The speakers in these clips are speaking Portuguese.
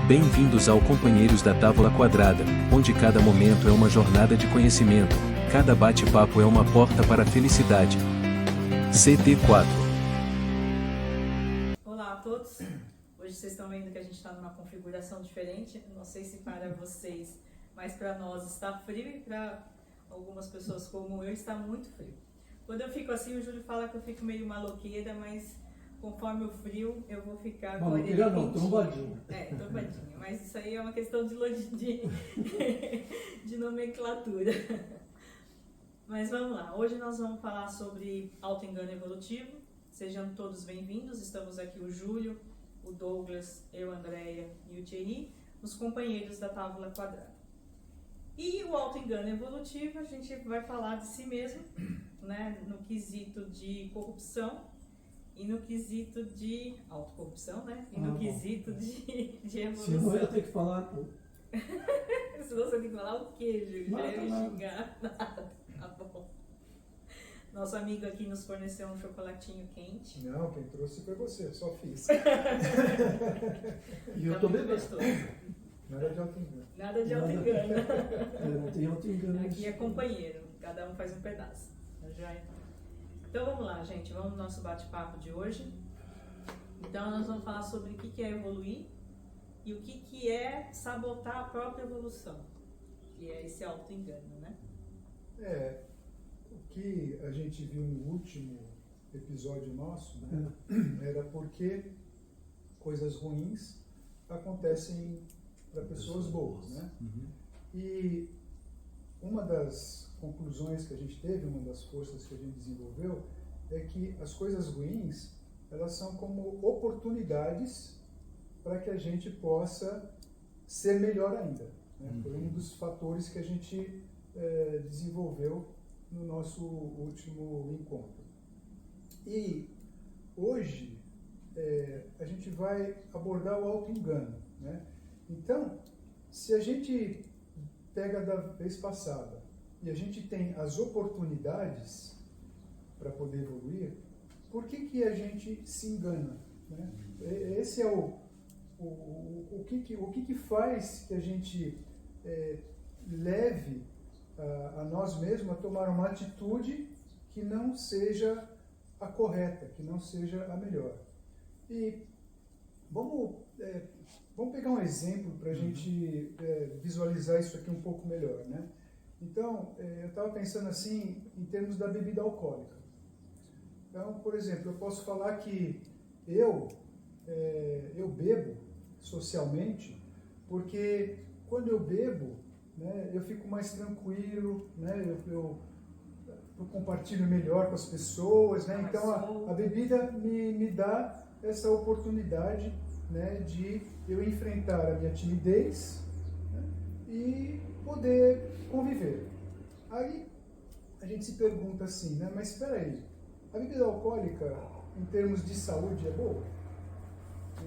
Bem-vindos ao Companheiros da Távola Quadrada, onde cada momento é uma jornada de conhecimento, cada bate-papo é uma porta para a felicidade. CT4. Olá a todos, hoje vocês estão vendo que a gente está numa configuração diferente, não sei se para vocês, mas para nós está frio e para algumas pessoas como eu está muito frio. Quando eu fico assim, o Júlio fala que eu fico meio maloqueira, mas conforme o frio, eu vou ficar com a orelha não, trombadinha. Trombadinha. Mas isso aí é uma questão de nomenclatura. Mas vamos lá. Hoje nós vamos falar sobre auto-engano evolutivo. Sejam todos bem-vindos. Estamos aqui o Júlio, o Douglas, eu, a Andréia e o Thierry, os companheiros da Távola Quadrada. E o auto-engano evolutivo, a gente vai falar de si mesmo, né, no quesito de corrupção, e no quesito de autocorrupção, né? E no quesito de evolução. Senão eu ia ter que falar. Senão você tem que falar o quê, Júlio? Já ia me xingar. Nada. Tá bom. Nosso amigo aqui nos forneceu um chocolatinho quente. Não, quem trouxe foi você, só fiz. E eu tô bebendo. Nada de auto-engano. Nada de auto-engano. Não tem auto-engano. Aqui é companheiro, cada um faz um pedaço. Então vamos lá, gente, vamos no nosso bate-papo de hoje. Então nós vamos falar sobre o que é evoluir e o que é sabotar a própria evolução, que é esse auto-engano, né? O que a gente viu no último episódio nosso, né, era porque coisas ruins acontecem para pessoas boas, né? E uma das conclusões que a gente teve, uma das forças que a gente desenvolveu, é que as coisas ruins, elas são como oportunidades para que a gente possa ser melhor ainda, né? Foi um dos fatores que a gente desenvolveu no nosso último encontro. E hoje a gente vai abordar o auto-engano, né? Então, se a gente pega da vez passada e a gente tem as oportunidades para poder evoluir, por que a gente se engana, né? Esse é o que faz que a gente leve a nós mesmos a tomar uma atitude que não seja a correta, que não seja a melhor. E vamos pegar um exemplo para a gente visualizar isso aqui um pouco melhor, né? Então, eu estava pensando assim, em termos da bebida alcoólica. Então, por exemplo, eu posso falar que eu bebo socialmente, porque quando eu bebo, né, eu fico mais tranquilo, né, eu compartilho melhor com as pessoas, né? Então, a bebida me dá essa oportunidade, né, de eu enfrentar a minha timidez, né, e poder conviver. Aí a gente se pergunta assim, né, mas espera aí, a bebida alcoólica em termos de saúde é boa?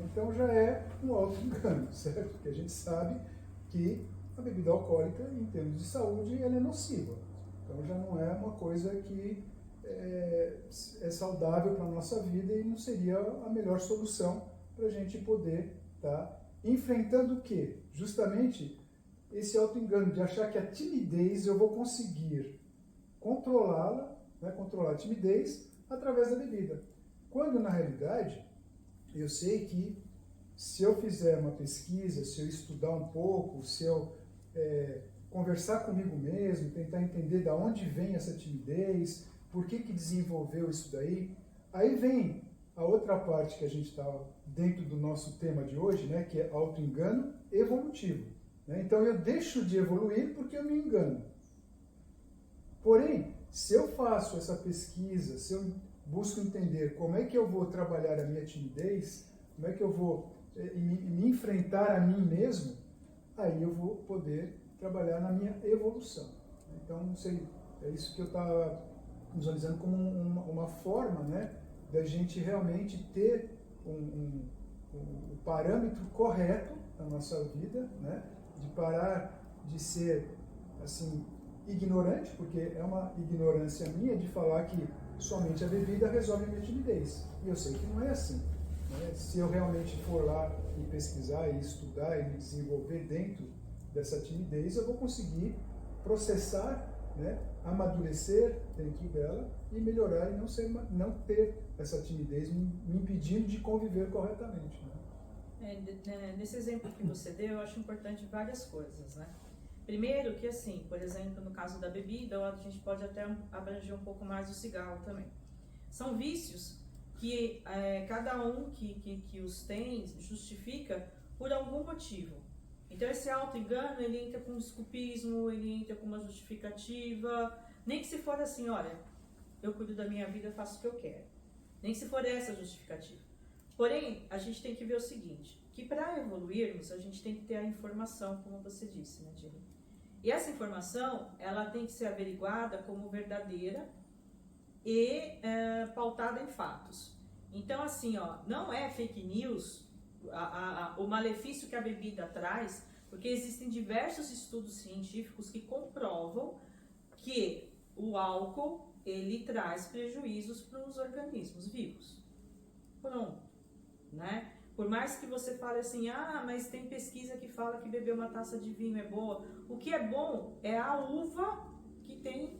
Então já é um auto-engano, certo? Porque a gente sabe que a bebida alcoólica em termos de saúde ela é nociva. Então já não é uma coisa que é saudável para a nossa vida e não seria a melhor solução para a gente poder estar enfrentando o quê? Justamente esse auto-engano de achar que a timidez eu vou conseguir controlá-la, né, controlar a timidez através da bebida. Quando na realidade eu sei que se eu fizer uma pesquisa, se eu estudar um pouco, se eu conversar comigo mesmo, tentar entender de onde vem essa timidez, por que desenvolveu isso daí, aí vem a outra parte que a gente está dentro do nosso tema de hoje, né, que é auto-engano evolutivo, né? Então eu deixo de evoluir porque eu me engano. Porém, se eu faço essa pesquisa, se eu busco entender como é que eu vou trabalhar a minha timidez, como é que eu vou me enfrentar a mim mesmo, aí eu vou poder trabalhar na minha evolução. Então, não sei, é isso que eu estava visualizando como uma forma, né, da gente realmente ter um parâmetro correto na nossa vida, né, de parar de ser, assim, ignorante, porque é uma ignorância minha de falar que somente a bebida resolve a minha timidez. E eu sei que não é assim. né? Se eu realmente for lá e pesquisar e estudar e me desenvolver dentro dessa timidez, eu vou conseguir processar, né? Amadurecer dentro dela e melhorar e não ter essa timidez me impedindo de conviver corretamente, né? Nesse exemplo que você deu, eu acho importante várias coisas, né? Primeiro que assim, por exemplo, no caso da bebida, a gente pode até abranger um pouco mais o cigarro também. São vícios que cada um que os tem justifica por algum motivo. Então esse auto-engano, ele entra com desculpismo, ele entra com uma justificativa, nem que se for assim, olha, eu cuido da minha vida, eu faço o que eu quero. Nem que se for essa justificativa. Porém, a gente tem que ver o seguinte, que para evoluirmos, a gente tem que ter a informação, como você disse, né, Thierry? E essa informação, ela tem que ser averiguada como verdadeira e pautada em fatos. Então, assim, ó, não é fake news o malefício que a bebida traz, porque existem diversos estudos científicos que comprovam que o álcool, ele traz prejuízos para os organismos vivos. Pronto, né? Por mais que você fale assim, mas tem pesquisa que fala que beber uma taça de vinho é boa. O que é bom é a uva que tem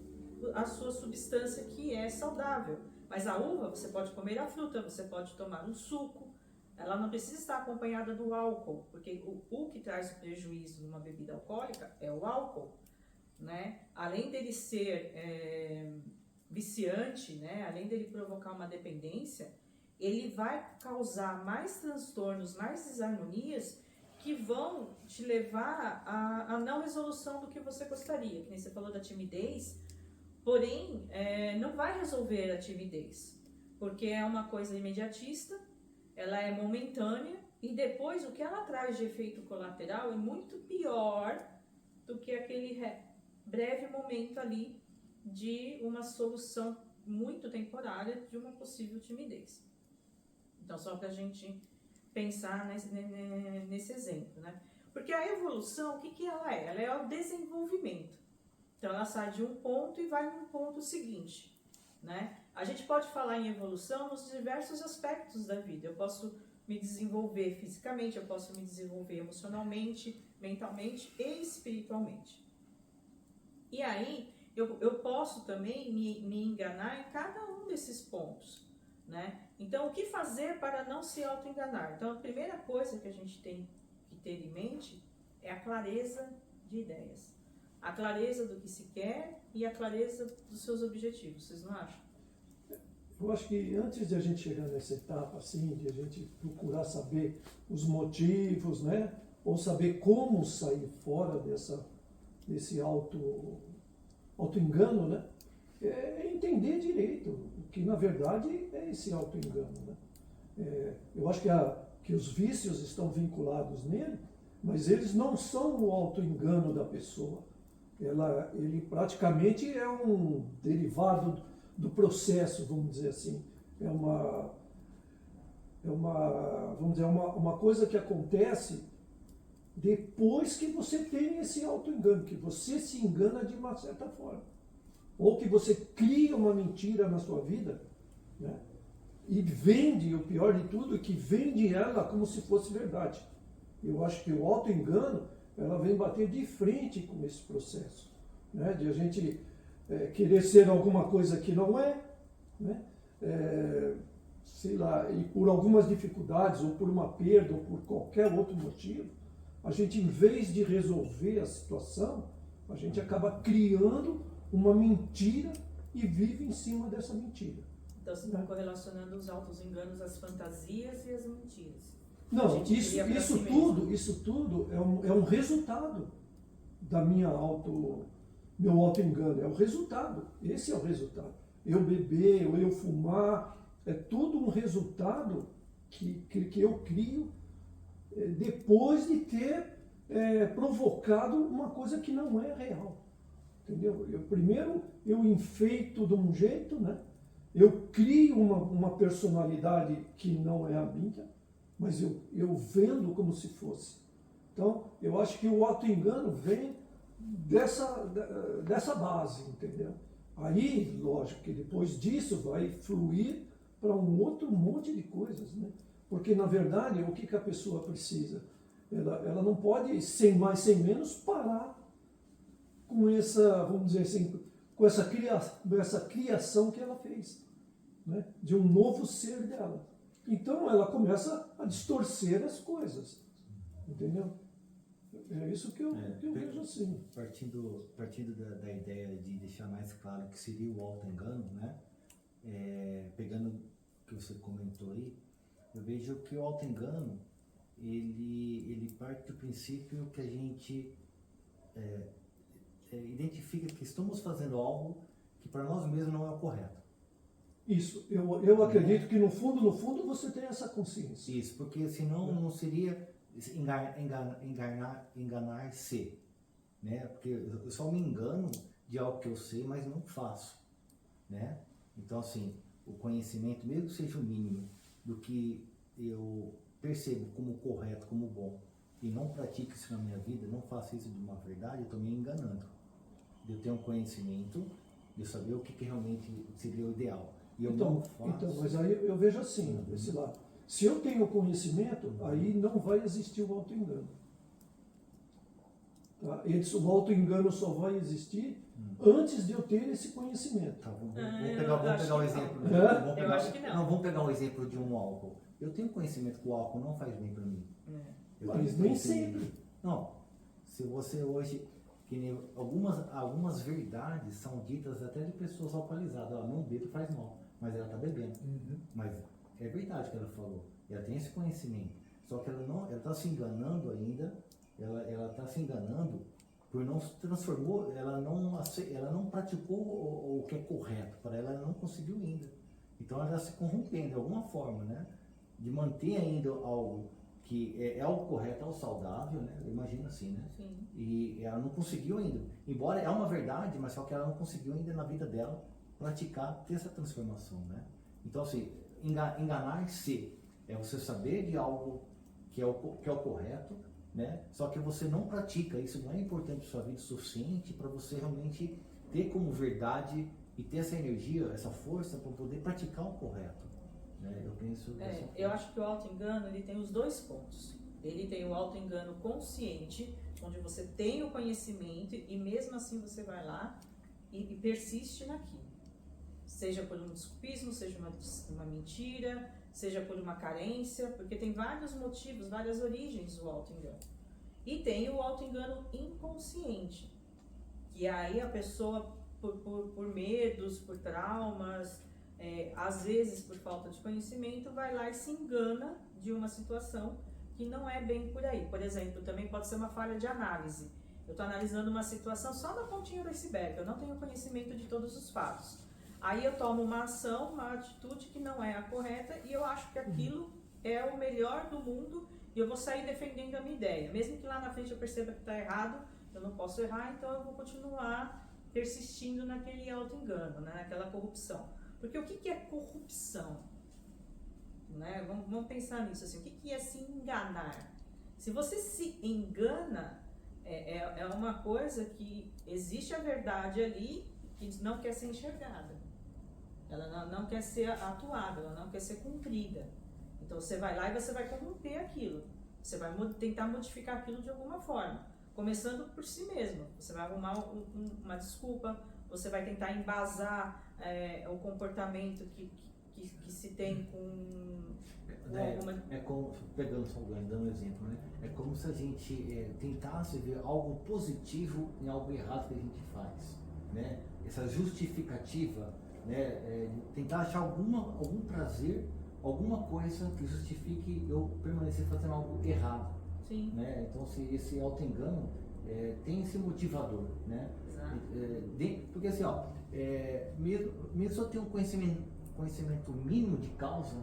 a sua substância que é saudável. Mas a uva, você pode comer a fruta, você pode tomar um suco. Ela não precisa estar acompanhada do álcool, porque o que traz o prejuízo numa bebida alcoólica é o álcool, né? Além dele ser viciante, né? Além dele provocar uma dependência, ele vai causar mais transtornos, mais desarmonias que vão te levar à não resolução do que você gostaria. Que nem você falou da timidez, porém, não vai resolver a timidez, porque é uma coisa imediatista, ela é momentânea e depois o que ela traz de efeito colateral é muito pior do que aquele breve momento ali de uma solução muito temporária de uma possível timidez. Então, só para a gente pensar nesse exemplo, né? Porque a evolução, o que ela é? Ela é o desenvolvimento. Então, ela sai de um ponto e vai no ponto seguinte, né? A gente pode falar em evolução nos diversos aspectos da vida. Eu posso me desenvolver fisicamente, eu posso me desenvolver emocionalmente, mentalmente e espiritualmente. E aí, eu posso também me enganar em cada um desses pontos, né? Então, o que fazer para não se auto-enganar? Então, a primeira coisa que a gente tem que ter em mente é a clareza de ideias. A clareza do que se quer e a clareza dos seus objetivos, vocês não acham? Eu acho que antes de a gente chegar nessa etapa, assim, de a gente procurar saber os motivos, né? Ou saber como sair fora desse auto-engano, né? É entender direito o que, na verdade, é esse auto-engano, né? Eu acho que os vícios estão vinculados nele, mas eles não são o auto-engano da pessoa. Ele praticamente é um derivado do processo, vamos dizer assim. Vamos dizer, uma coisa que acontece depois que você tem esse auto-engano, que você se engana de uma certa forma. Ou que você cria uma mentira na sua vida, né? E vende, o pior de tudo, é que vende ela como se fosse verdade. Eu acho que o auto-engano, ela vem bater de frente com esse processo, né? De a gente querer ser alguma coisa que não é, né? Sei lá, e por algumas dificuldades, ou por uma perda, ou por qualquer outro motivo, a gente, em vez de resolver a situação, a gente acaba criando uma mentira e vive em cima dessa mentira. Então você está correlacionando os auto-enganos às fantasias e às mentiras. Não, isso tudo é um resultado da meu auto-engano, é o resultado, esse é o resultado. Eu beber, ou eu fumar, é tudo um resultado que eu crio depois de ter provocado uma coisa que não é real. Entendeu? Primeiro eu enfeito de um jeito, né? Eu crio uma personalidade que não é a minha, mas eu vendo como se fosse. Então, eu acho que o auto-engano vem dessa base, entendeu? Aí, lógico que depois disso vai fluir para um outro monte de coisas, né? Porque, na verdade, o que a pessoa precisa? Ela não pode, sem mais, sem menos, parar com essa, vamos dizer assim, com essa criação que ela fez, né? De um novo ser dela. Então, ela começa a distorcer as coisas, entendeu? É isso que eu vejo assim. Partindo da ideia de deixar mais claro que seria o auto-engano, né? Pegando o que você comentou aí, eu vejo que o auto-engano, ele parte do princípio que a gente identifica que estamos fazendo algo que para nós mesmos não é o correto. Isso, eu acredito que no fundo você tem essa consciência. Isso, porque senão não seria enganar-se, né? Porque eu só me engano de algo que eu sei, mas não faço, né? Então, assim, o conhecimento, mesmo que seja o mínimo, do que eu percebo como correto, como bom, e não pratico isso na minha vida, não faço isso de uma verdade, eu estou me enganando. Eu tenho um conhecimento de saber o que realmente seria o ideal. E eu não faço. Então, mas aí eu vejo assim, desse lado. Se eu tenho conhecimento, aí não vai existir o auto-engano. Tá? O auto-engano só vai existir antes de eu ter esse conhecimento. Tá, vamos pegar um exemplo. Eu acho que não. Vamos pegar um exemplo de um álcool. Eu tenho conhecimento que o álcool não faz bem para mim. Mas nem sempre. Não. Se você hoje... Que nem algumas verdades são ditas até de pessoas alcoolizadas. Ela não bebe, faz mal, mas ela está bebendo. Mas é verdade que ela falou. Ela tem esse conhecimento. Só que ela está se enganando ainda. Ela está se enganando por não se transformou. Ela não praticou o que é correto. Para ela não conseguiu ainda. Então ela está se corrompendo de alguma forma, né? De manter ainda algo que é algo correto, algo saudável, né? Eu imagino assim, né? Sim. E ela não conseguiu ainda, embora é uma verdade, mas só que ela não conseguiu ainda na vida dela praticar, ter essa transformação, né? Então, assim, enganar-se é você saber de algo que é o correto, né? Só que você não pratica, isso não é importante para sua vida o suficiente para você realmente ter como verdade e ter essa energia, essa força para poder praticar o correto. Eu penso eu acho que o auto-engano ele tem os dois pontos. Ele tem o auto-engano consciente, onde você tem o conhecimento e mesmo assim você vai lá e persiste naquilo. Seja por um desculpismo, seja uma mentira, seja por uma carência, porque tem vários motivos, várias origens do auto-engano. E tem o auto-engano inconsciente, que aí a pessoa, por medos, por traumas, às vezes por falta de conhecimento, vai lá e se engana de uma situação que não é bem por aí. Por exemplo, também pode ser uma falha de análise. Eu estou analisando uma situação só na pontinha do iceberg, eu não tenho conhecimento de todos os fatos. Aí eu tomo uma ação, uma atitude que não é a correta e eu acho que aquilo é o melhor do mundo e eu vou sair defendendo a minha ideia. Mesmo que lá na frente eu perceba que está errado, eu não posso errar, então eu vou continuar persistindo naquele auto-engano, né? Naquela corrupção. Porque o que é corrupção? Né? Vamos pensar nisso assim. O que é se enganar? Se você se engana, é uma coisa que existe a verdade ali que não quer ser enxergada. Ela não quer ser atuada, ela não quer ser cumprida. Então você vai lá e você vai corromper aquilo. Você vai tentar modificar aquilo de alguma forma. Começando por si mesmo. Você vai arrumar uma desculpa, você vai tentar embasar o comportamento que se tem com alguma... como, pegando só dando um exemplo, né? É como se a gente tentasse ver algo positivo em algo errado que a gente faz, né? Essa justificativa, né? Tentar achar algum prazer, alguma coisa que justifique eu permanecer fazendo algo errado. Sim. Né? Então, esse auto-engano tem esse motivador, né? Porque assim, mesmo só ter um conhecimento mínimo de causa,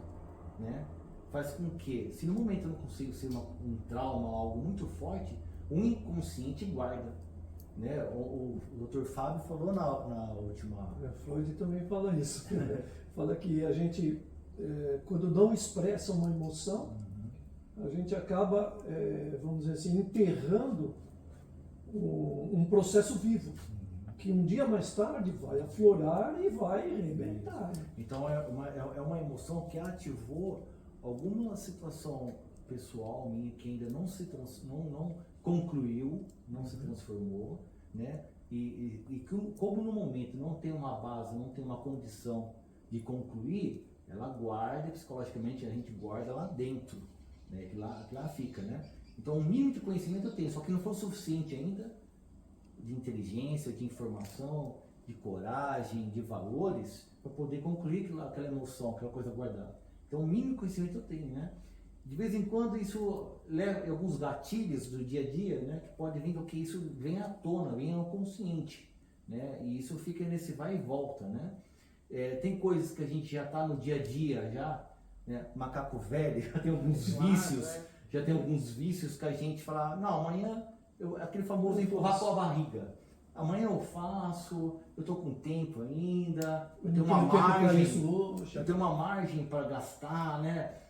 né, faz com que, se no momento eu não consigo ser um trauma ou algo muito forte, o inconsciente guarda, né? O Dr. Fábio falou na última... Freud também fala isso. Fala que a gente, quando não expressa uma emoção, a gente acaba, vamos dizer assim, enterrando um processo vivo, que um dia mais tarde vai aflorar e vai arrebentar. Então é uma emoção que ativou alguma situação pessoal minha que ainda não concluiu, não se transformou, né? Como no momento não tem uma base, não tem uma condição de concluir, ela guarda, psicologicamente a gente guarda lá dentro, né? Que lá fica, né? Então, o mínimo de conhecimento eu tenho, só que não foi o suficiente ainda, de inteligência, de informação, de coragem, de valores, para poder concluir aquela emoção, aquela coisa guardada. Então, o mínimo de conhecimento eu tenho, né? De vez em quando isso leva alguns gatilhos do dia a dia, né? Que pode vir porque isso vem à tona, vem ao consciente, né? E isso fica nesse vai e volta, né? Tem coisas que a gente já está no dia a dia, já, né? Macaco velho, já tem alguns vícios, já tem alguns vícios que a gente fala, não, amanhã, aquele famoso empurrar com a barriga. Amanhã eu faço, eu estou com tempo ainda, eu tenho uma margem para gastar, né?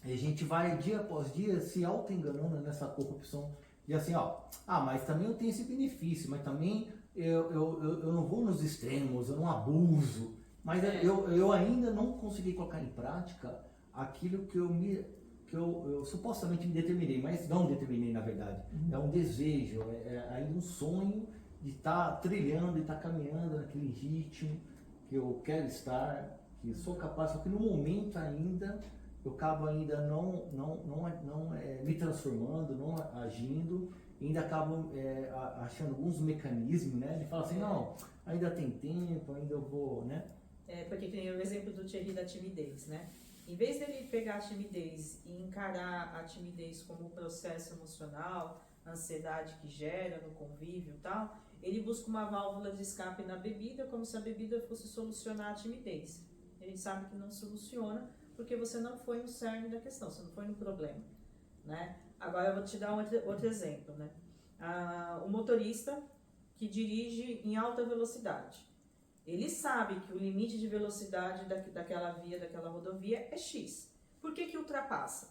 E a gente vai dia após dia se auto-enganando nessa corrupção. E assim, mas também eu tenho esse benefício, mas também eu não vou nos extremos, eu não abuso. Mas eu ainda não consegui colocar em prática aquilo que eu supostamente me determinei, mas não determinei na verdade. É um desejo, é ainda um sonho de estar trilhando, de estar caminhando naquele ritmo que eu quero estar, que sou capaz, só que no momento ainda eu acabo ainda não me transformando, não agindo, e ainda acabo achando alguns mecanismos, né? De falar assim, não, ainda tem tempo, ainda eu vou, né? Porque tem o exemplo do Thierry da timidez, né? Em vez dele pegar a timidez e encarar a timidez como um processo emocional, ansiedade que gera no convívio e tal, ele busca uma válvula de escape na bebida, como se a bebida fosse solucionar a timidez. Ele sabe que não soluciona, porque você não foi no cerne da questão, você não foi no problema, né? Agora eu vou te dar outro exemplo, né? O motorista que dirige em alta velocidade, ele sabe que o limite de velocidade daquela via, daquela rodovia é X. Por que ultrapassa?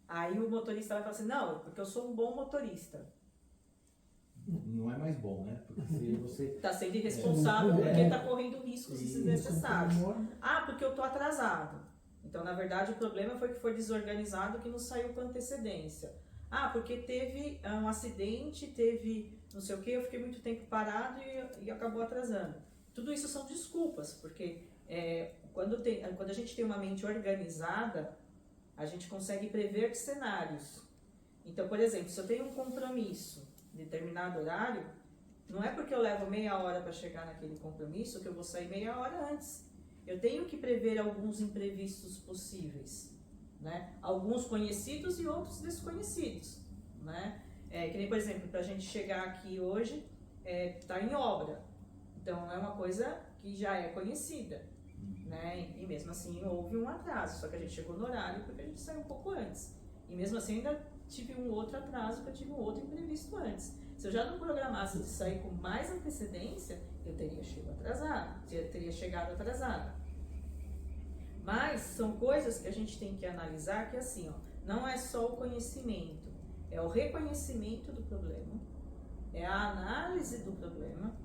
Aí o motorista vai falar assim, não, porque eu sou um bom motorista. Não é mais bom, né? Porque se você... Está sendo irresponsável porque está correndo riscos desnecessários. Porque eu estou atrasado. Então, na verdade, o problema foi que foi desorganizado, que não saiu com antecedência. Porque teve um acidente, teve não sei o que, eu fiquei muito tempo parado e acabou atrasando. Tudo isso são desculpas, porque quando a gente tem uma mente organizada, a gente consegue prever cenários. Então, por exemplo, se eu tenho um compromisso em determinado horário, não é porque eu levo meia hora para chegar naquele compromisso que eu vou sair meia hora antes. Eu tenho que prever alguns imprevistos possíveis, né? Alguns conhecidos e outros desconhecidos, né? Que nem, por exemplo, para a gente chegar aqui hoje, está em obra. Então, é uma coisa que já é conhecida, né? E mesmo assim houve um atraso, só que a gente chegou no horário porque a gente saiu um pouco antes. E mesmo assim ainda tive um outro atraso, porque eu tive um outro imprevisto antes. Se eu já não programasse de sair com mais antecedência, eu teria chegado atrasado. Mas são coisas que a gente tem que analisar, que assim, não é só o conhecimento, é o reconhecimento do problema, é a análise do problema,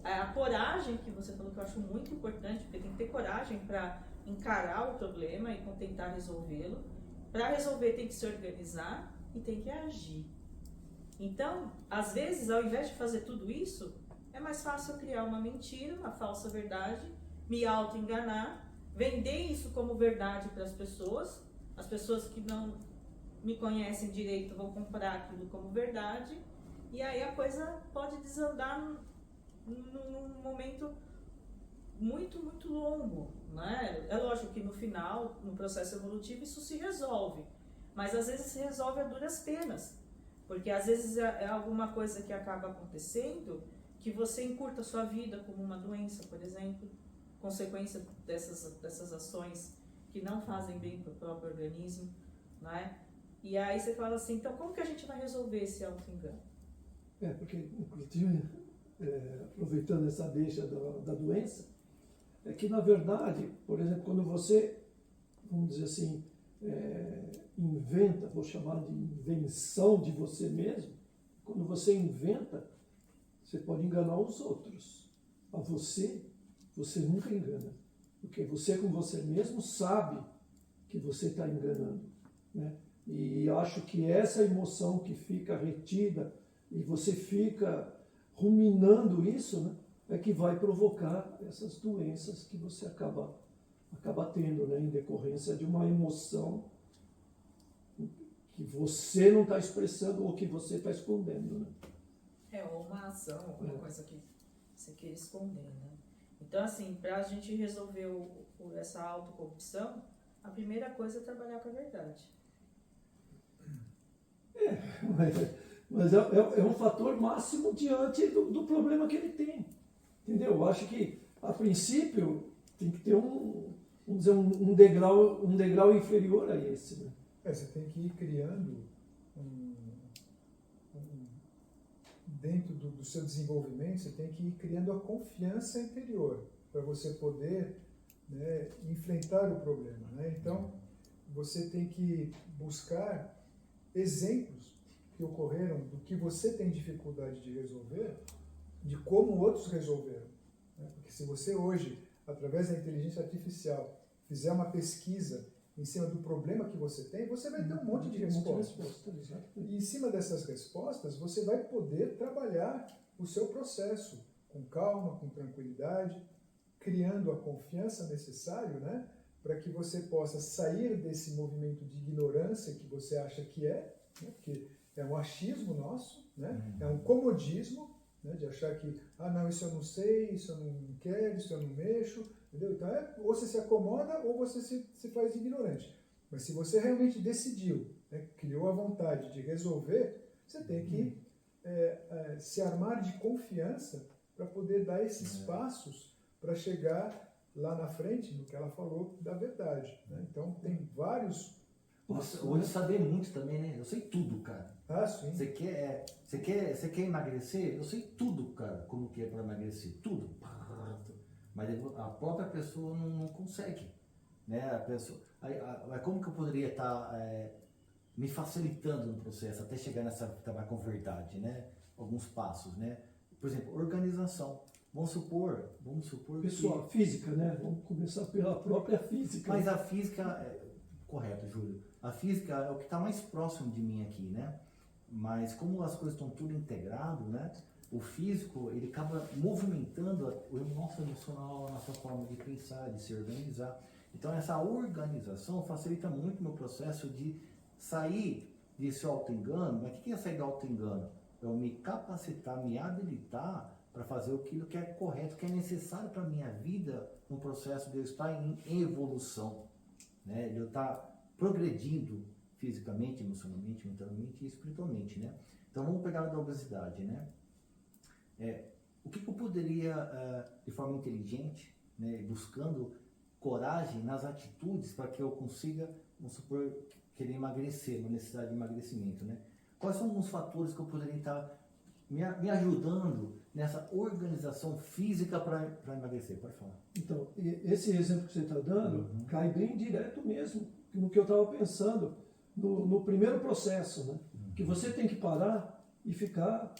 é a coragem que você falou, que eu acho muito importante, porque tem que ter coragem para encarar o problema e tentar resolvê-lo. Para resolver tem que se organizar e tem que agir. Então, às vezes, ao invés de fazer tudo isso, é mais fácil eu criar uma mentira, uma falsa verdade, me auto-enganar, vender isso como verdade para as pessoas que não me conhecem direito vão comprar aquilo como verdade, e aí a coisa pode desandar num momento muito, muito longo, né? É lógico que no final, no processo evolutivo, isso se resolve, mas às vezes se resolve a duras penas, porque às vezes é alguma coisa que acaba acontecendo que você encurta a sua vida, como uma doença, por exemplo, consequência dessas ações que não fazem bem para o próprio organismo, né? E aí você fala assim, então como que a gente vai resolver esse auto-engano? Porque, inclusive, aproveitando essa deixa da doença, é que, na verdade, por exemplo, quando você, vamos dizer assim, inventa, vou chamar de invenção de você mesmo, quando você inventa, você pode enganar os outros. A você nunca engana. Porque você com você mesmo sabe que você está enganando, né? E acho que essa emoção que fica retida e você fica ruminando isso, né, é que vai provocar essas doenças que você acaba tendo, né, em decorrência de uma emoção que você não está expressando ou que você está escondendo, né? Ou uma ação, alguma coisa que você queira esconder, né? Então, assim, para a gente resolver essa autocorrupção, a primeira coisa é trabalhar com a verdade. Mas é um fator máximo diante do problema que ele tem. Entendeu? Eu acho que, a princípio, tem que ter vamos dizer, um degrau inferior a esse, né? Você tem que ir criando dentro do seu desenvolvimento, você tem que ir criando a confiança interior para você poder, né, enfrentar o problema, né? Então, você tem que buscar exemplos que ocorreram do que você tem dificuldade de resolver, de como outros resolveram, né? Porque se você hoje, através da inteligência artificial, fizer uma pesquisa em cima do problema que você tem, você vai ter um monte de respostas. E em cima dessas respostas, você vai poder trabalhar o seu processo com calma, com tranquilidade, criando a confiança necessária, né, para que você possa sair desse movimento de ignorância que você acha que é, né, porque é um achismo nosso, né, é um comodismo, né, de achar que, não, isso eu não sei, isso eu não quero, isso eu não mexo, entendeu? Então, ou você se acomoda ou você se faz ignorante. Mas se você realmente decidiu, né, criou a vontade de resolver, você tem que se armar de confiança para poder dar esses passos para chegar lá na frente, no que ela falou, da verdade, né? Então, tem vários... Hoje saber muito também, né? Eu sei tudo, cara. Sim. Você quer emagrecer? Eu sei tudo, cara, como que é para emagrecer. Tudo. Mas a própria pessoa não consegue, né? A pessoa, como que eu poderia estar me facilitando no processo até chegar nessa trabalhar com verdade, né? Alguns passos, né? Por exemplo, organização. Vamos supor pessoal, que... física, né? Vamos começar pela própria física. Mas a física, correto, Júlio. A física é o que está mais próximo de mim aqui, né? Mas como as coisas estão tudo integrado, né? O físico, ele acaba movimentando o nosso emocional, a nossa forma de pensar, de se organizar. Então, essa organização facilita muito o meu processo de sair desse auto-engano. Mas o que é sair do auto-engano? É eu me capacitar, me habilitar para fazer aquilo que é correto, que é necessário para a minha vida, no processo de eu estar em evolução, né? De eu estar progredindo fisicamente, emocionalmente, mentalmente e espiritualmente, né? Então, vamos pegar a da obesidade, né? O que eu poderia, de forma inteligente, né, buscando coragem nas atitudes para que eu consiga, vamos supor, querer emagrecer, uma necessidade de emagrecimento, né? Quais são alguns fatores que eu poderia estar me ajudando nessa organização física para emagrecer? Pode falar. Então, esse exemplo que você está dando cai bem direto mesmo no que eu estava pensando no primeiro processo, né? Que você tem que parar e ficar,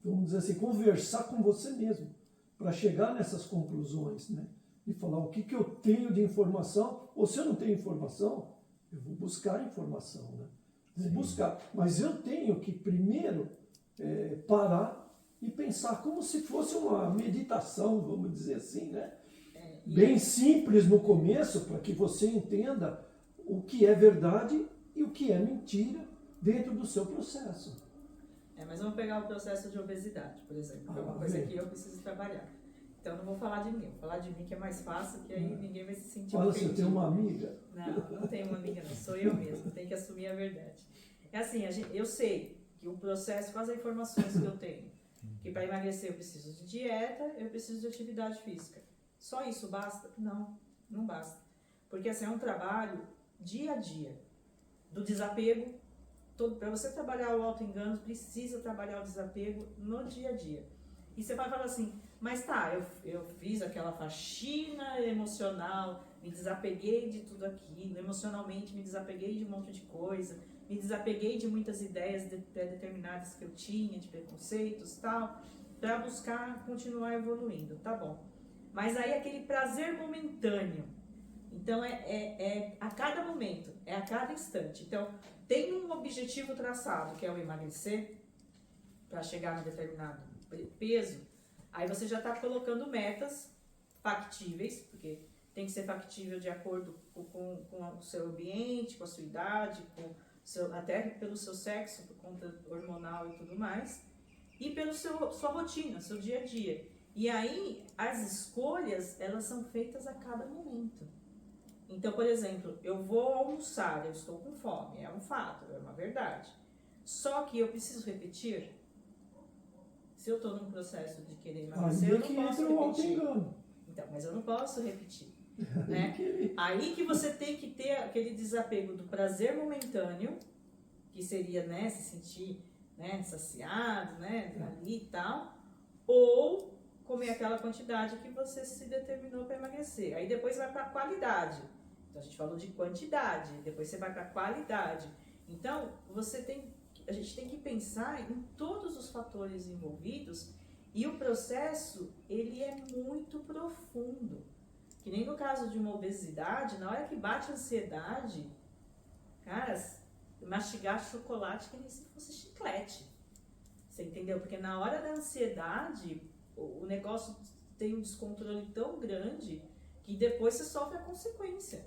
vamos dizer assim, conversar com você mesmo para chegar nessas conclusões, né? E falar o que eu tenho de informação, ou se eu não tenho informação, eu vou buscar informação, né? Vou buscar, mas eu tenho que primeiro parar e pensar como se fosse uma meditação, vamos dizer assim, né? Bem simples no começo, para que você entenda o que é verdade e o que é mentira dentro do seu processo. Mas vamos pegar o processo de obesidade, por exemplo, que é uma coisa que eu preciso trabalhar. Então, não vou falar de mim, vou falar de mim que é mais fácil, que aí ninguém vai se sentir Fala, ofendido. você tem uma amiga? Não tenho uma amiga não, sou eu mesmo, tenho que assumir a verdade. É assim, eu sei que o processo, quais as informações que eu tenho, que para emagrecer eu preciso de dieta, eu preciso de atividade física. Só isso basta? Não basta. Porque assim, é um trabalho dia a dia, do desapego. Para você trabalhar o auto-engano, precisa trabalhar o desapego no dia a dia. E você vai falar assim, mas tá, eu fiz aquela faxina emocional, me desapeguei de tudo aquilo, emocionalmente me desapeguei de um monte de coisa, me desapeguei de muitas ideias determinadas que eu tinha, de preconceitos e tal, para buscar continuar evoluindo, tá bom. Mas aí aquele prazer momentâneo Então, é a cada momento, é a cada instante. Então, tem um objetivo traçado, que é o emagrecer, para chegar num determinado peso, aí você já está colocando metas factíveis, porque tem que ser factível de acordo com o seu ambiente, com a sua idade, até pelo seu sexo, por conta hormonal e tudo mais, e pela sua rotina, seu dia a dia. E aí, as escolhas, elas são feitas a cada momento. Então, por exemplo, eu vou almoçar, eu estou com fome, é um fato, é uma verdade. Só que eu preciso repetir. Se eu estou num processo de querer emagrecer, eu não posso repetir. Então, mas eu não posso repetir. Né? Aí que você tem que ter aquele desapego do prazer momentâneo, que seria, né, se sentir, né, saciado, né, ali e tal, ou comer aquela quantidade que você se determinou para emagrecer. Aí depois vai para a qualidade. Então a gente falou de quantidade, depois você vai para a qualidade. Então a gente tem que pensar em todos os fatores envolvidos, e o processo ele é muito profundo. Que nem no caso de uma obesidade, na hora que bate a ansiedade, cara, mastigar chocolate que nem se fosse chiclete. Você entendeu? Porque na hora da ansiedade, o negócio tem um descontrole tão grande que depois você sofre a consequência.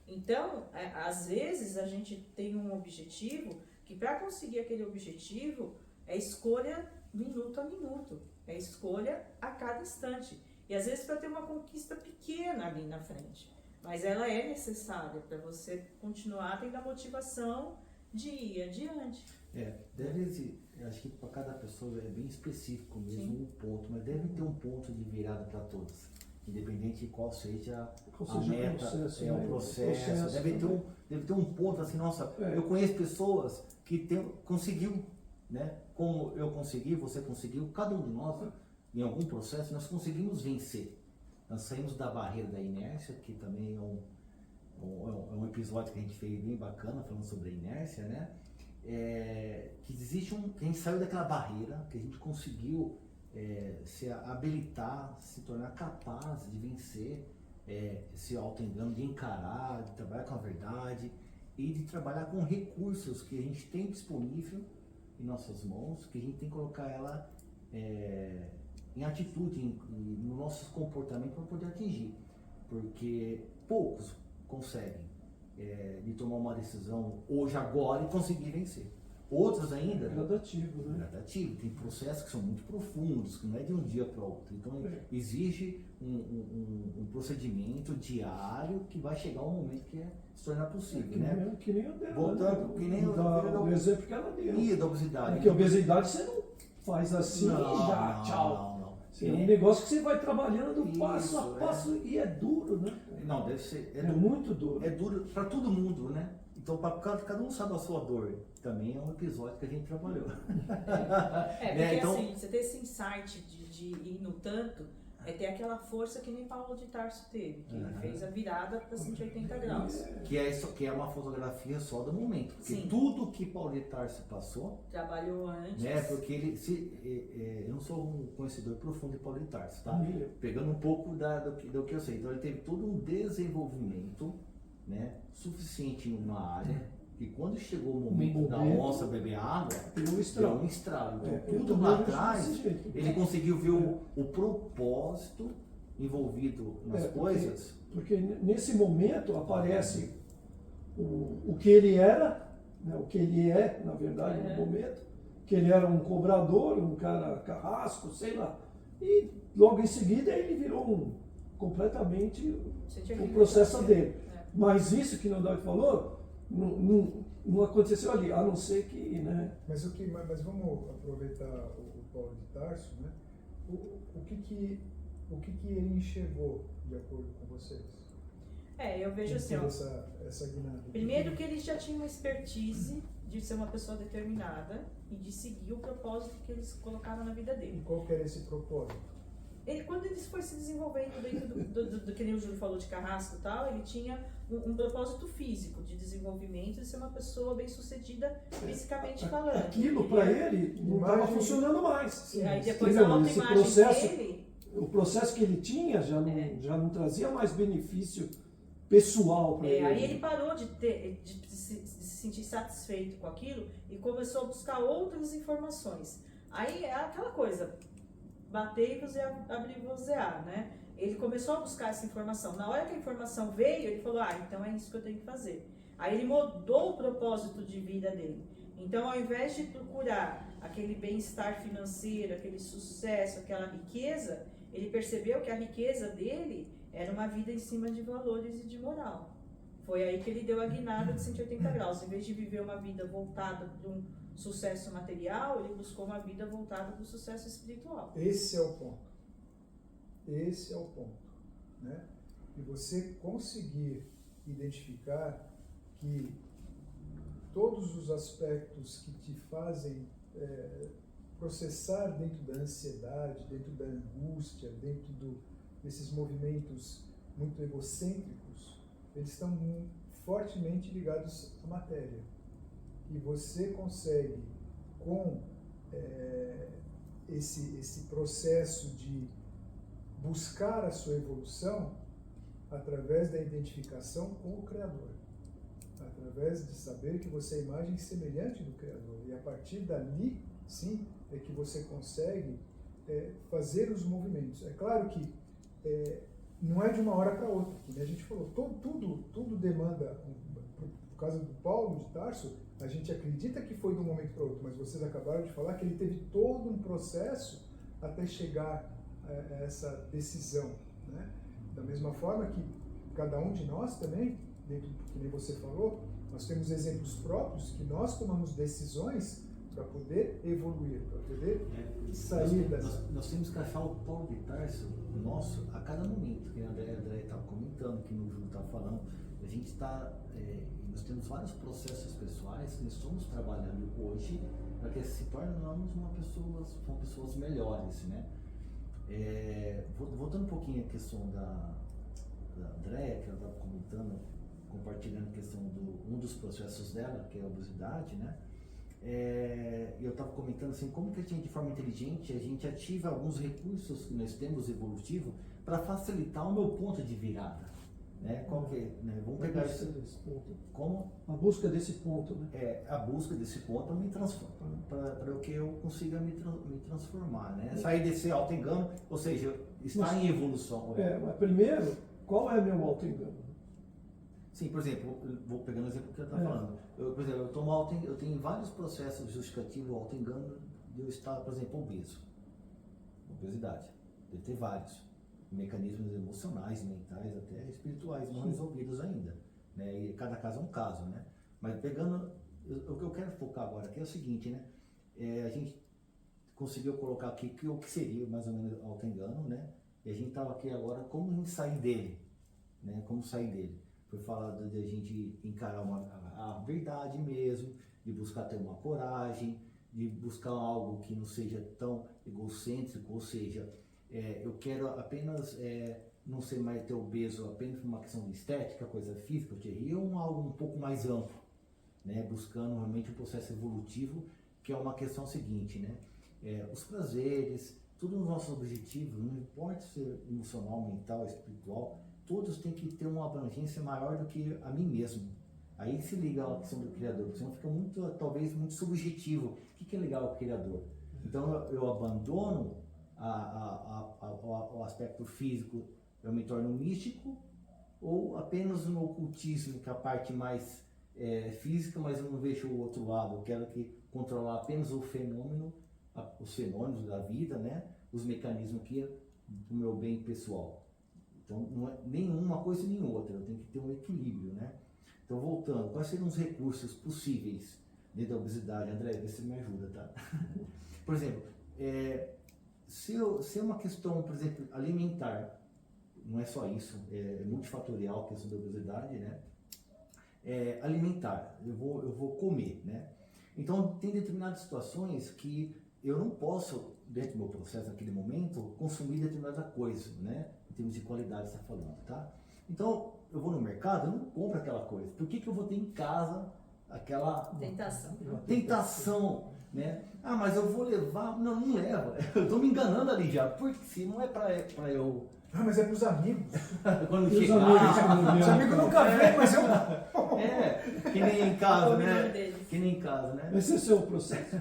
Então, às vezes a gente tem um objetivo que, para conseguir aquele objetivo, é escolha minuto a minuto, é escolha a cada instante. E às vezes para ter uma conquista pequena ali na frente, mas ela é necessária para você continuar tendo a motivação de ir adiante. Acho que para cada pessoa é bem específico mesmo. Sim. Um ponto, mas deve ter um ponto de virada para todos, independente de qual seja a meta, o processo. Deve ter um ponto assim, nossa, eu conheço pessoas que conseguiu, né? Como eu consegui, você conseguiu, cada um de nós, em algum processo, nós conseguimos vencer. Nós saímos da barreira da inércia, que também é um episódio que a gente fez bem bacana, falando sobre a inércia, né? Que existe que a gente saiu daquela barreira, que a gente conseguiu se habilitar, se tornar capaz de vencer esse auto-engano, de encarar, de trabalhar com a verdade e de trabalhar com recursos que a gente tem disponível em nossas mãos, que a gente tem que colocar ela em atitude, no nosso comportamento para poder atingir, porque poucos conseguem de tomar uma decisão hoje, agora e conseguir vencer. Outros ainda... Gradativo, né? Gradativo, tem processos que são muito profundos, que não é de um dia para outro. Então, exige um procedimento diário que vai chegar um momento que se tornar possível, né? Que nem o dela, voltando, né? que nem o exemplo que ela deu. E da obesidade. Porque a obesidade você não faz assim e já, tchau. Não. É um negócio que você vai trabalhando Isso, passo a passo e é duro, né? Não, deve ser. É muito duro. É duro para todo mundo, né? Então, cada um sabe a sua dor. Também é um episódio que a gente trabalhou. Porque então, assim, você ter esse insight de ir no tanto, é ter aquela força que nem Paulo de Tarso teve, que ele fez a virada para 180 graus. Que é uma fotografia só do momento. Porque Sim. tudo que Paulo de Tarso passou, Trabalhou antes. né? Porque eu não sou um conhecedor profundo de Paulo de Tarso, tá? Milho. Pegando um pouco do que eu sei. Então ele teve todo um desenvolvimento, né, suficiente em uma área, que quando chegou o momento da onça beber água, Deu um estralo. Então, Eu tudo tô lá vendo atrás, desse jeito. ele conseguiu ver o propósito envolvido nas coisas. Porque nesse momento aparece o que ele era, né, o que ele é, na verdade, no momento, que ele era um cobrador, um cara carrasco, sei lá. E logo em seguida ele virou completamente o processo dele. Mas isso que o Nodal falou, não aconteceu ali, a não ser que, né? Mas vamos aproveitar o Paulo de Tarso, né? O que ele enxergou, de acordo com vocês? Eu vejo assim, ó, essa dinâmica. primeiro que ele já tinha uma expertise de ser uma pessoa determinada e de seguir o propósito que eles colocaram na vida E dele. qual que era esse propósito? Quando ele foi se desenvolvendo dentro do que nem o Júlio falou de carrasco e tal, ele tinha um propósito físico de desenvolvimento e ser uma pessoa bem sucedida fisicamente falando. Aquilo para ele não estava funcionando mais. E aí depois Entendeu? a Esse autoimagem dele... o processo que ele tinha já não trazia mais benefício pessoal para ele. Aí ele parou de se sentir satisfeito com aquilo e começou a buscar outras informações. Aí é aquela coisa, batei-vos e abri-vos-á, né? Ele começou a buscar essa informação. Na hora que a informação veio, ele falou, então é isso que eu tenho que fazer. Aí ele mudou o propósito de vida dele. Então, ao invés de procurar aquele bem-estar financeiro, aquele sucesso, aquela riqueza, ele percebeu que a riqueza dele era uma vida em cima de valores e de moral. Foi aí que ele deu a guinada de 180 graus. Em vez de viver uma vida voltada para um sucesso material, ele buscou uma vida voltada para o sucesso espiritual. Esse é o ponto. Esse é o ponto, né? E você conseguir identificar que todos os aspectos que te fazem processar dentro da ansiedade, dentro da angústia, dentro desses movimentos muito egocêntricos, eles estão fortemente ligados à matéria. E você consegue, com esse processo de buscar a sua evolução, através da identificação com o Criador, através de saber que você é a imagem semelhante do Criador. E a partir dali, sim, é que você consegue fazer os movimentos. É claro que não é de uma hora para outra, como a gente falou, tudo demanda, por causa do Paulo de Tarso, a gente acredita que foi de um momento para outro, mas vocês acabaram de falar que ele teve todo um processo até chegar a essa decisão, né? Da mesma forma que cada um de nós também, dentro do que nem você falou, nós temos exemplos próprios que nós tomamos decisões para poder evoluir, para poder sair dessa... Nós temos que achar o Paulo de Tarso nosso a cada momento, que a André estava comentando, que o Júlio estava falando. A gente está, nós temos vários processos pessoais que nós estamos trabalhando hoje para que se tornamos pessoas melhores, né? Voltando um pouquinho à questão da Andréia, que ela estava comentando, compartilhando a questão um dos processos dela, que é a obesidade, né? Eu estava comentando assim, como que a gente, de forma inteligente, a gente ativa alguns recursos que nós temos evolutivo para facilitar o meu ponto de virada, né? Qual que é, né? Vamos pegar esse ponto. Como? A busca desse ponto, né? A busca desse ponto para que eu consiga me transformar, né? Sair desse auto-engano, ou seja, estar em evolução. Mas primeiro, qual é meu auto-engano? Sim, por exemplo, vou pegando o exemplo que eu estava falando. Por exemplo, eu tenho vários processos justificativos ao auto-engano de eu estar, por exemplo, obeso. Obesidade. Deve ter vários. Mecanismos emocionais, mentais, até espirituais, não resolvidos ainda. Né? E cada caso é um caso, né? Mas pegando, o que eu quero focar agora aqui é o seguinte, né? A gente conseguiu colocar aqui o que seria mais ou menos auto-engano, né? E a gente estava aqui agora, como a gente sair dele, né? Como sair dele. Foi falado de a gente encarar a verdade mesmo, de buscar ter uma coragem, de buscar algo que não seja tão egocêntrico, ou seja, eu quero apenas não ser mais ter obeso apenas por uma questão de estética, coisa física, e algo um pouco mais amplo, né? Buscando realmente um processo evolutivo, que é uma questão seguinte, né? Os prazeres, todos os nossos objetivos, não importa se é emocional, mental, espiritual, todos têm que ter uma abrangência maior do que a mim mesmo. Aí se liga a questão do Criador, porque senão fica talvez muito subjetivo. O que é legal ao Criador? Então eu abandono o aspecto físico, eu me torno místico, ou apenas no ocultismo, que é a parte mais física, mas eu não vejo o outro lado. Eu quero controlar apenas o fenômeno, os fenômenos da vida, né? Os mecanismos aqui do meu bem pessoal. Então, não é nenhuma coisa nem outra, eu tenho que ter um equilíbrio, né? Então, voltando, quais seriam os recursos possíveis dentro da obesidade? André, vê se me ajuda, tá? Por exemplo, se é uma questão, por exemplo, alimentar, não é só isso, é multifatorial a questão da obesidade, né? Alimentar, eu vou comer, né? Então, tem determinadas situações que eu não posso, dentro do meu processo naquele momento, consumir determinada coisa, né? Em termos de qualidade, você está falando, tá? Então, eu vou no mercado, eu não compro aquela coisa. Por que eu vou ter em casa aquela tentação, né? Mas eu vou levar... Não leva. Eu estou me enganando ali já. Porque se não é para eu Ah, mas é pros amigos. Quando E os chegar, amigos quando Os vieram? amigos nunca vêm, mas eu... que nem em casa, Come o nome né? deles. Que nem em casa, né? Esse é o seu processo.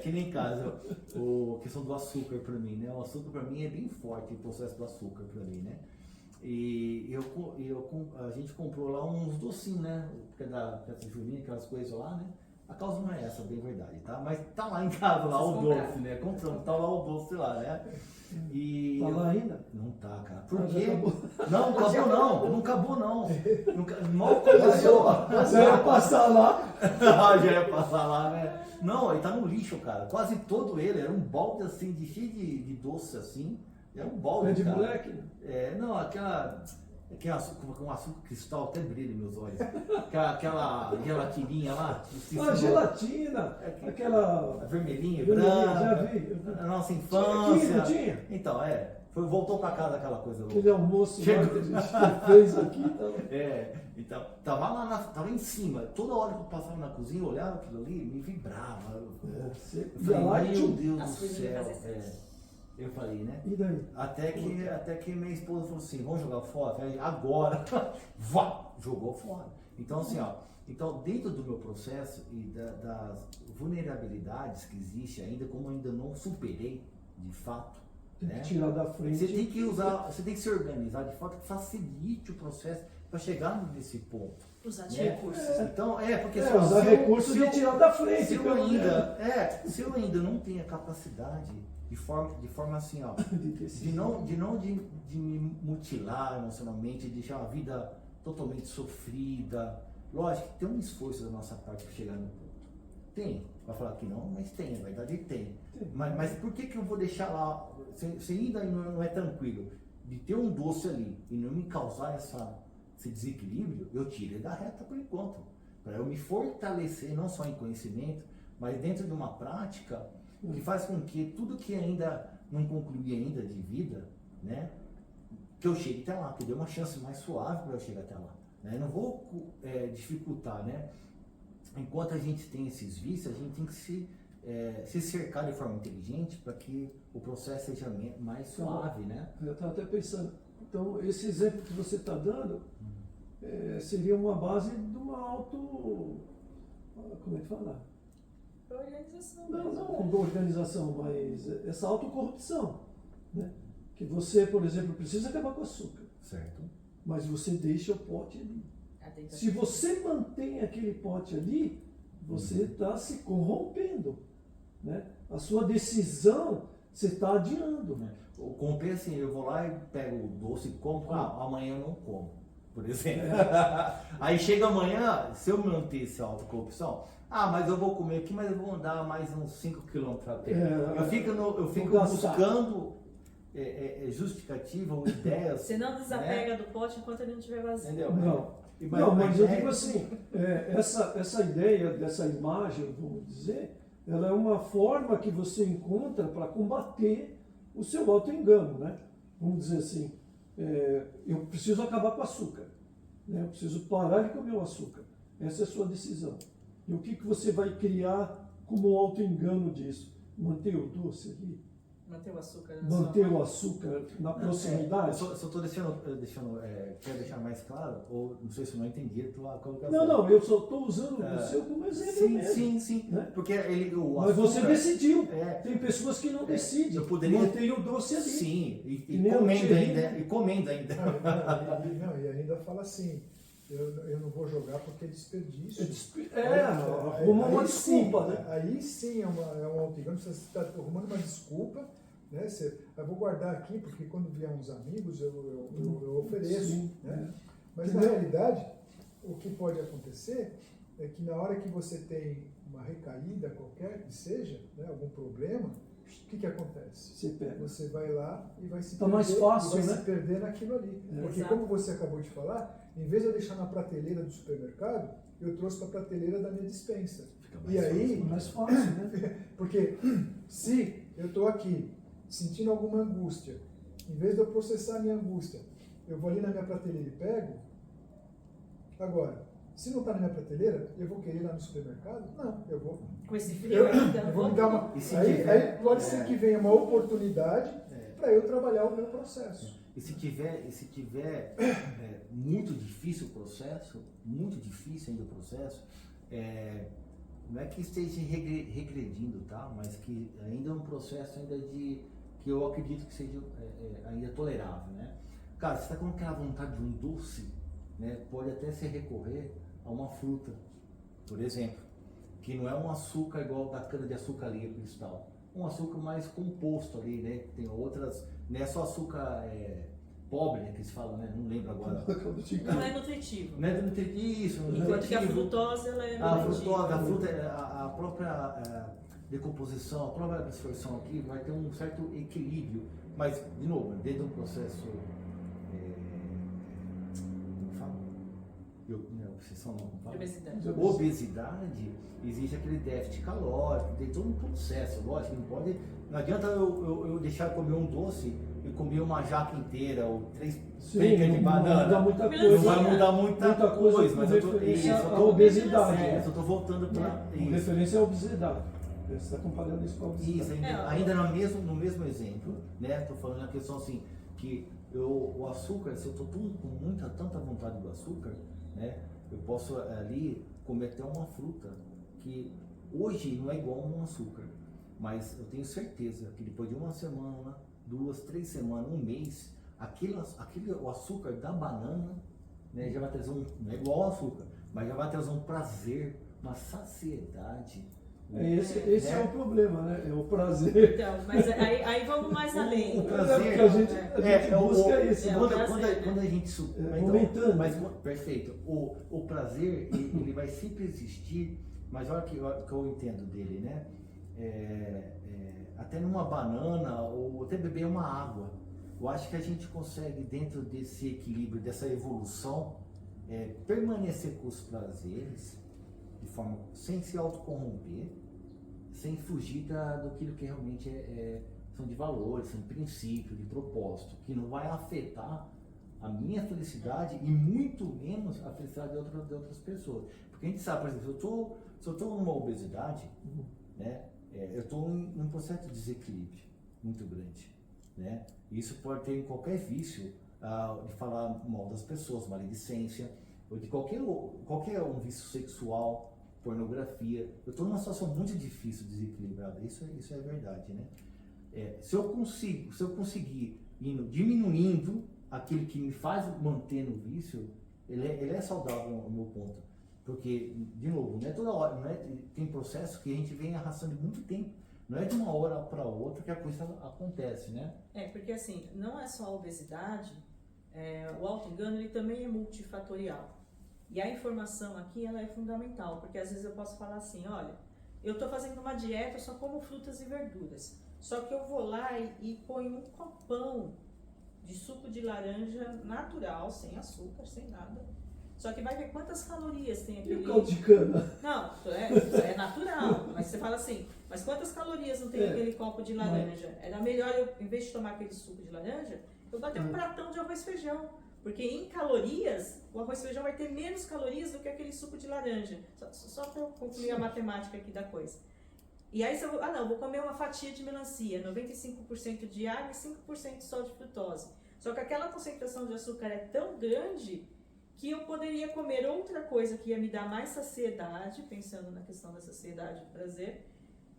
Que nem em casa, a questão do açúcar para mim, né? O açúcar para mim é bem forte, o processo do açúcar para mim, né? E a gente comprou lá uns docinhos, né? Que é da festa junina, aquelas coisas lá, né? A causa não é essa, bem verdade, tá? Mas tá lá em casa, lá Vocês o compraram. doce, né? Compramos, tá lá o doce lá, né? E Tá lá ainda? não tá, cara. Por Ah, já quê? acabou. Não acabou não, não acabou não. Mal começou. Você vai passar lá. Já ia passar lá, né? Não, ele tá no lixo, cara. Quase todo ele. Era um balde assim, cheio de doce assim. Era um balde, Red cara. Black? Não, aquele açúcar, com açúcar cristal, até brilha meus olhos. Aquela gelatininha lá. Ah, gelatina. Aquela... Vermelhinha, vermelhinha, branca. já vi. A nossa Aqui, infância. não tinha? Então, voltou pra casa aquela coisa louca. Aquele almoço lá Chegou. que a gente fez aqui. Tá... Então, tava em cima. Toda hora que eu passava na cozinha, eu olhava aquilo ali, me vibrava. Você Eu ia lá falei, e meu tchum. Deus As do coisinhas céu. fazem Eu falei, né? E daí? Até que minha esposa falou assim, vamos jogar fora? Aí, agora, vá, jogou fora. Então, assim, então, dentro do meu processo e das vulnerabilidades que existe ainda, como eu ainda não superei, de fato, Tem né? que tirar da frente. Você tem que você tem que se organizar de forma que facilite o processo para chegar nesse ponto. Usar de Né? recursos. Então, porque Usar recursos de tirar da frente. se eu pelo menos. se eu ainda não tenho a capacidade de forma assim, De decisão. de não me mutilar emocionalmente, de deixar uma vida totalmente sofrida. Lógico que tem um esforço da nossa parte para chegar no ponto. Tem. Vai falar que não, mas tem, na verdade tem. Mas por que eu vou deixar lá, se ainda não é tranquilo, de ter um doce ali e não me causar esse desequilíbrio, eu tiro ele da reta por enquanto. Para eu me fortalecer, não só em conhecimento, mas dentro de uma prática que faz com que tudo que ainda não concluí ainda de vida, né, que eu chegue até lá, que dê uma chance mais suave para eu chegar até lá. Né? Eu não vou dificultar, né? Enquanto a gente tem esses vícios, a gente tem que se cercar de forma inteligente para que o processo seja mais suave, né? Eu estava até pensando, então esse exemplo que você está dando seria uma base de uma como é que fala? Organização. Não da organização, mas essa autocorrupção, né? Que você, por exemplo, precisa acabar com o açúcar, Certo. mas você deixa o pote ali. A tentativa. Se você mantém aquele pote ali, você está se corrompendo, né? A sua decisão, você está adiando. O comprei assim, eu vou lá e pego o doce e compro, amanhã eu não como, por exemplo. Aí chega amanhã, se eu manter essa autocorrupção, mas eu vou comer aqui, mas eu vou andar mais uns 5 km a pé. Eu fico buscando justificativa ou ideias. Você não desapega do pote enquanto ele não estiver vazio. Entendeu? Não, mas eu digo assim, essa ideia dessa imagem, vamos dizer, ela é uma forma que você encontra para combater o seu auto-engano, né? Vamos dizer assim, eu preciso acabar com o açúcar, né? Eu preciso parar de comer o açúcar. Essa é a sua decisão. E o que você vai criar como auto-engano disso? Manter o doce ali? Manter o açúcar na Manter o açúcar na proximidade? Eu só estou quero deixar mais claro, ou não sei se eu não entendi a tua colocação. Não, eu só estou usando você como exemplo mesmo. Sim. Né? Porque Mas você decidiu. É. Tem pessoas que não decidem. Eu poderia- Mantém o doce ali. Sim, Que e nem comendo o ainda. cheirinho. E comendo ainda. E ainda fala assim, eu não vou jogar porque é desperdício. Arruma uma Aí sim, desculpa, né? Aí sim é um auto-engano, você está arrumando uma desculpa, né? Eu vou guardar aqui porque quando vier uns amigos eu ofereço. Sim, Né? é. Mas na realidade, o que pode acontecer é que na hora que você tem uma recaída qualquer que seja, né, algum problema, o que acontece? Você pega. Você vai lá e vai se Tá mais fácil, e vai né? se perder naquilo ali. Porque Exato. como você acabou de falar, em vez de eu deixar na prateleira do supermercado, eu trouxe para a prateleira da minha despensa. E aí, Mais fácil, né? porque se eu estou aqui sentindo alguma angústia, em vez de eu processar a minha angústia, eu vou ali na minha prateleira e pego. Agora, se não está na minha prateleira, eu vou querer ir lá no supermercado? Não, eu vou. Com esse frio ainda, Eu vou me dar uma. E se Aí tiver- pode ser que venha uma oportunidade para eu trabalhar o meu processo. E se tiver muito difícil o processo, muito difícil ainda o processo, não é que esteja regredindo, tá? Mas que ainda é um processo ainda que eu acredito que seja ainda tolerável, né? Cara, você está com aquela vontade de um doce, né? Pode até se recorrer a uma fruta, por exemplo, que não é um açúcar igual da cana de açúcar ali, cristal. Um açúcar mais composto ali, né? Tem outras, não é só açúcar pobre, né, que eles falam, né? Não lembro agora. Não é nutritivo. Não é nutritivo, isso, não é Enquanto que a nutritivo. frutose, ela é A nutritiva. fruta, a própria decomposição, a própria absorção aqui vai ter um certo equilíbrio, mas, de novo, dentro de um processo, como fala? Obsessão não, como fala? Obesidade, existe aquele déficit calórico, tem todo um processo, lógico, não adianta eu deixar comer um doce e comer uma jaca inteira ou 3 pencas de banana. Não muda muita Não coisa. Não vai mudar muita coisa, com mas eu tô, referência isso, à obesidade. eu tô voltando para Com isso. referência à obesidade. Você está comparando isso com a Isso, obesidade. ainda no mesmo exemplo, né? Tô falando na questão assim, que o açúcar, se eu tô com tanta vontade do açúcar, né? Eu posso ali comer até uma fruta que hoje não é igual a um açúcar, mas eu tenho certeza que depois de uma semana, 2, 3 semanas, um mês, o açúcar da banana, né, já vai trazer não é igual ao açúcar, mas já vai trazer um prazer, uma saciedade. Esse é o problema, né? É o prazer. Então, mas aí vamos mais além. O prazer, que a gente busca isso. Quando a gente momentâneo. Mas, perfeito. O prazer, ele vai sempre existir, mas olha que eu entendo dele, né? Até numa banana, ou até beber uma água. Eu acho que a gente consegue, dentro desse equilíbrio, dessa evolução, permanecer com os prazeres, de forma sem se autocorromper, sem fugir do que realmente são de valores, são de princípio, de propósito, que não vai afetar a minha felicidade e muito menos a felicidade de outras pessoas. Porque a gente sabe, por exemplo, se eu estou numa obesidade, né, eu estou num processo de desequilíbrio muito grande, né? Isso pode ter em qualquer vício, de falar mal das pessoas, maledicência, ou de qualquer um vício sexual, pornografia. Eu estou numa situação muito difícil, desequilibrada. Isso é verdade, né? Se eu conseguir ir diminuindo aquilo que me faz manter no vício, ele é saudável no meu ponto. Porque, de novo, não é toda hora, tem processo que a gente vem arrastando muito tempo. Não é de uma hora para outra que a coisa acontece, né? Porque assim, não é só a obesidade, o auto-engano ele também é multifatorial. E a informação aqui ela é fundamental, porque às vezes eu posso falar assim, olha, eu estou fazendo uma dieta, eu só como frutas e verduras. Só que eu vou lá e ponho um copão de suco de laranja natural, sem açúcar, sem nada. Só que vai ver quantas calorias tem E aquele... o caldo de cana? Não, é natural, mas você fala assim, mas quantas calorias não tem aquele copo de laranja? Era melhor eu, em vez de tomar aquele suco de laranja, eu bater um pratão de arroz e feijão. Porque em calorias, o arroz e feijão vai ter menos calorias do que aquele suco de laranja. Só para eu concluir a matemática aqui da coisa. E aí você vou comer uma fatia de melancia, 95% de água e 5% só de frutose. Só que aquela concentração de açúcar é tão grande que eu poderia comer outra coisa que ia me dar mais saciedade, pensando na questão da saciedade e do prazer,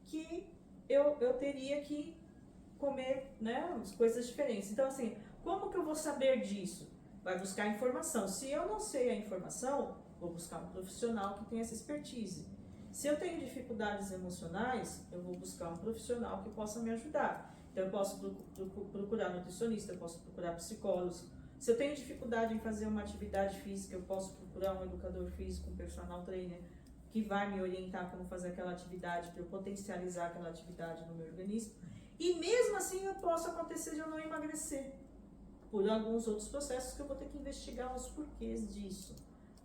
que eu teria que comer, né, coisas diferentes. Então, assim, como que eu vou saber disso? Vai buscar informação. Se eu não sei a informação, vou buscar um profissional que tenha essa expertise. Se eu tenho dificuldades emocionais, eu vou buscar um profissional que possa me ajudar. Então, eu posso procurar nutricionista, eu posso procurar psicólogos. Se eu tenho dificuldade em fazer uma atividade física, eu posso procurar um educador físico, um personal trainer, que vai me orientar como fazer aquela atividade, para eu potencializar aquela atividade no meu organismo. E mesmo assim, posso acontecer de eu não emagrecer, por alguns outros processos que eu vou ter que investigar os porquês disso,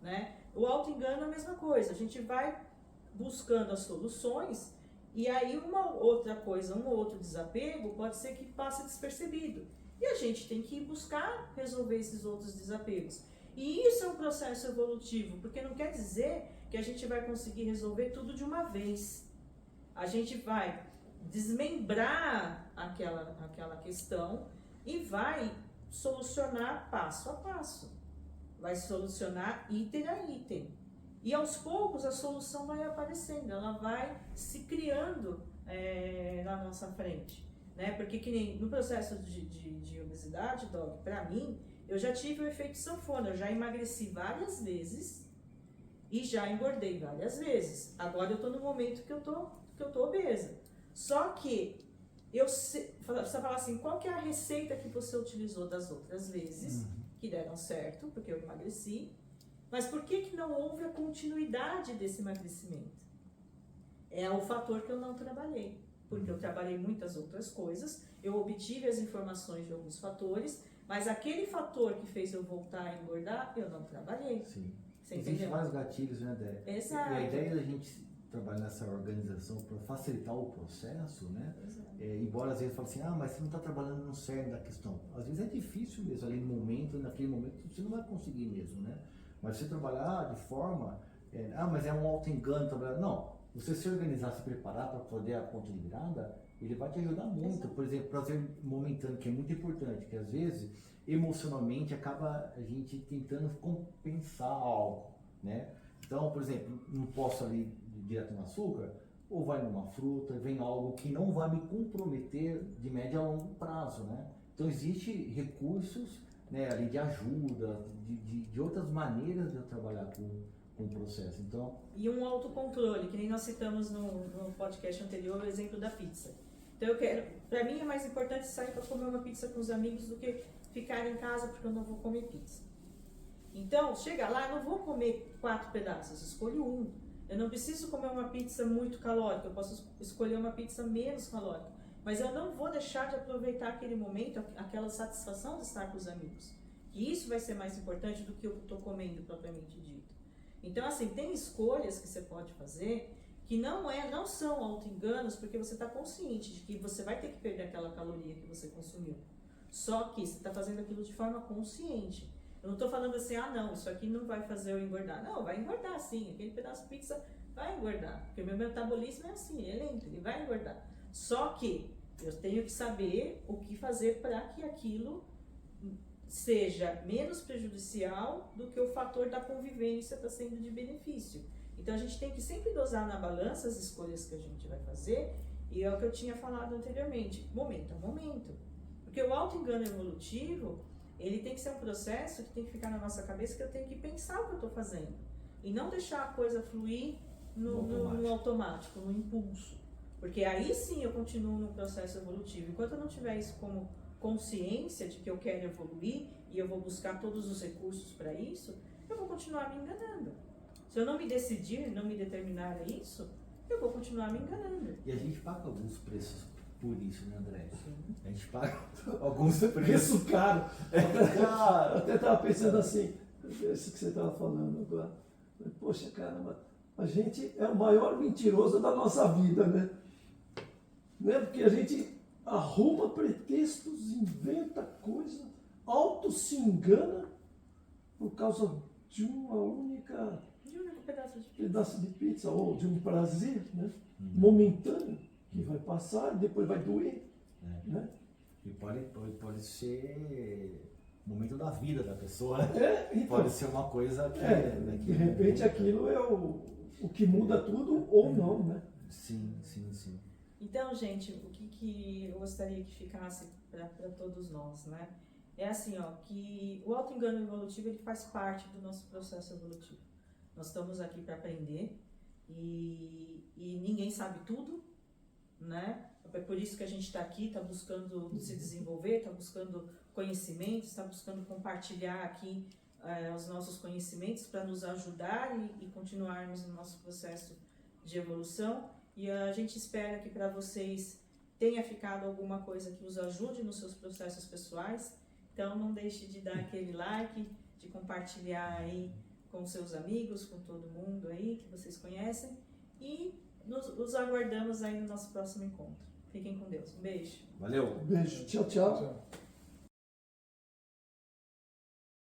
né? O auto-engano é a mesma coisa, a gente vai buscando as soluções e aí uma outra coisa, um outro desapego pode ser que passe despercebido. E a gente tem que buscar resolver esses outros desapegos. E isso é um processo evolutivo, porque não quer dizer que a gente vai conseguir resolver tudo de uma vez. A gente vai desmembrar aquela questão e vai solucionar passo a passo. Vai solucionar item a item. E aos poucos a solução vai aparecendo, ela vai se criando na nossa frente. Né? Porque que nem no processo de obesidade, Dog, para mim, eu já tive o efeito sanfona, eu já emagreci várias vezes e já engordei várias vezes. Agora eu tô no momento que eu tô obesa. Só que você fala assim, qual que é a receita que você utilizou das outras vezes, que deram certo, porque eu emagreci, mas por que não houve a continuidade desse emagrecimento? É o fator que eu não trabalhei, porque eu trabalhei muitas outras coisas, eu obtive as informações de alguns fatores, mas aquele fator que fez eu voltar a engordar, eu não trabalhei. Sim. Você Existem entendeu? vários gatilhos, né, Dé? Exato. E a ideia da gente trabalhar nessa organização para facilitar o processo, né? Embora às vezes fale assim, mas você não está trabalhando no cerne da questão. Às vezes é difícil mesmo, ali no momento, naquele momento, você não vai conseguir mesmo, né? Mas você trabalhar de forma, mas é um auto-engano trabalhar. Não, você se organizar, se preparar para poder a ponta de virada, ele vai te ajudar muito. Exato. Por exemplo, prazer momentâneo, que é muito importante, que às vezes, emocionalmente, acaba a gente tentando compensar algo, né? Então, por exemplo, não posso ali direto no açúcar, ou vai numa fruta, vem algo que não vai me comprometer de médio a longo prazo, né? Então, existem recursos, né, ali de ajuda, de outras maneiras de eu trabalhar com o processo. Então, e um autocontrole, que nem nós citamos no podcast anterior, o exemplo da pizza. Então, para mim é mais importante sair para comer uma pizza com os amigos do que ficar em casa porque eu não vou comer pizza. Então, chega lá, eu não vou comer 4 pedaços, escolho um. Eu não preciso comer uma pizza muito calórica, eu posso escolher uma pizza menos calórica. Mas eu não vou deixar de aproveitar aquele momento, aquela satisfação de estar com os amigos. E isso vai ser mais importante do que eu estou comendo propriamente dito. Então, assim, tem escolhas que você pode fazer que não são auto-enganos, porque você está consciente de que você vai ter que perder aquela caloria que você consumiu. Só que você está fazendo aquilo de forma consciente. Eu não estou falando assim, não, isso aqui não vai fazer eu engordar. Não, vai engordar sim, aquele pedaço de pizza vai engordar. Porque o meu metabolismo é assim, ele é lento, ele vai engordar. Só que eu tenho que saber o que fazer para que aquilo seja menos prejudicial do que o fator da convivência está sendo de benefício. Então a gente tem que sempre dosar na balança as escolhas que a gente vai fazer, e é o que eu tinha falado anteriormente, momento a momento. Porque o auto-engano evolutivo, ele tem que ser um processo que tem que ficar na nossa cabeça, que eu tenho que pensar o que eu estou fazendo. E não deixar a coisa fluir no automático, no impulso. Porque aí sim eu continuo no processo evolutivo. Enquanto eu não tiver isso como consciência de que eu quero evoluir e eu vou buscar todos os recursos para isso, eu vou continuar me enganando. Se eu não me decidir, não me determinar a isso, eu vou continuar me enganando. E a gente paga alguns preços por isso, né, André? Sim. A gente paga alguns preços. Preço caro. Eu até estava pensando assim, isso que você estava falando agora. Poxa, caramba, a gente é o maior mentiroso da nossa vida, né? Porque a gente arruma pretextos, inventa coisa, se engana por causa de uma única pedaço de pizza ou de um prazer, né? Momentâneo, que vai passar e depois vai doer. Né? E pode ser o momento da vida da pessoa. Então, pode ser uma coisa que... de repente aquilo é o que muda tudo ou não, né? Sim. Então, gente, o que eu gostaria que ficasse para todos nós, né? É assim, que o auto-engano evolutivo, ele faz parte do nosso processo evolutivo. Nós estamos aqui para aprender e ninguém sabe tudo, né? É por isso que a gente está aqui, está buscando se desenvolver, está buscando conhecimentos, está buscando compartilhar aqui os nossos conhecimentos para nos ajudar e continuarmos no nosso processo de evolução. E a gente espera que para vocês tenha ficado alguma coisa que os ajude nos seus processos pessoais. Então não deixe de dar aquele like, de compartilhar aí com seus amigos, com todo mundo aí que vocês conhecem. E nos aguardamos aí no nosso próximo encontro. Fiquem com Deus. Um beijo. Valeu. Beijo. Tchau. Tchau.